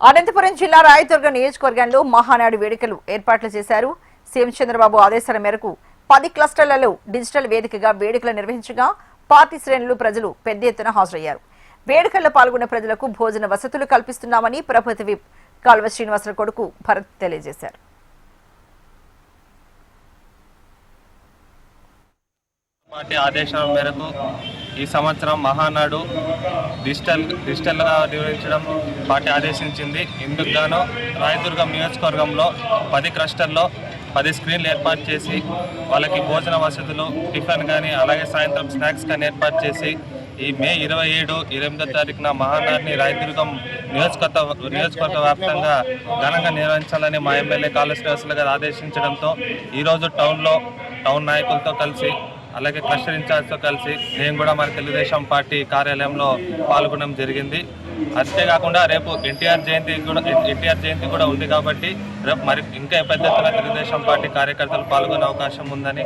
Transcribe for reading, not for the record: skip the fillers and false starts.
అనంతపురం జిల్లా రాయదుర్గం నియోజకవర్గంలో మహానాడు వేడుకలు ఏర్పాట్లు చేశారు. సీఎం చంద్రబాబు ఆదేశాల మేరకు 10 క్లస్టర్లలో డిజిటల్ వేదికగా వేడుకలు నిర్వహించగా పార్టీ శ్రేణులు ప్రజలు పెద్ద ఎత్తున హాజరయ్యారు. వేడుకల్లో పాల్గొన్న ప్రజలకు భోజన వసతులు కల్పిస్తున్నామని ప్రభుత్వ విప్ కాల్వ శ్రీనివాసరావు కొడుకు భరత్ తెలియజేశారు. పార్టీ ఆదేశాల మేరకు ఈ సంవత్సరం మహానాడు డిజిటల్గా నిర్వహించడం పార్టీ ఆదేశించింది. ఇందుకు గాను రాయదుర్గం నియోజకవర్గంలో 10 క్లస్టర్లో 10 స్క్రీన్లు ఏర్పాటు చేసి వాళ్ళకి భోజన వసతులు, టిఫిన్ కానీ అలాగే సాయంత్రం స్నాక్స్ కానీ ఏర్పాటు చేసి ఈ మే 27, 28వ తారీఖున మహానాడుని రాయదుర్గం నియోజకవర్గ వ్యాప్తంగా ఘనంగా నిర్వహించాలని మా ఎమ్మెల్యే కాల్వ శ్రీనివాసరావు గారు ఆదేశించడంతో ఈరోజు టౌన్ నాయకులతో కలిసి అలాగే క్లస్టర్ ఇన్ఛార్జ్తో కలిసి నేను కూడా మన తెలుగుదేశం పార్టీ కార్యాలయంలో పాల్గొనడం జరిగింది. అంతేకాకుండా రేపు ఎన్టీఆర్ జయంతి కూడా ఉంది కాబట్టి రేపు మరి ఇంకా పెద్ద ఎత్తున తెలుగుదేశం పార్టీ కార్యకర్తలు పాల్గొనే అవకాశం ఉందని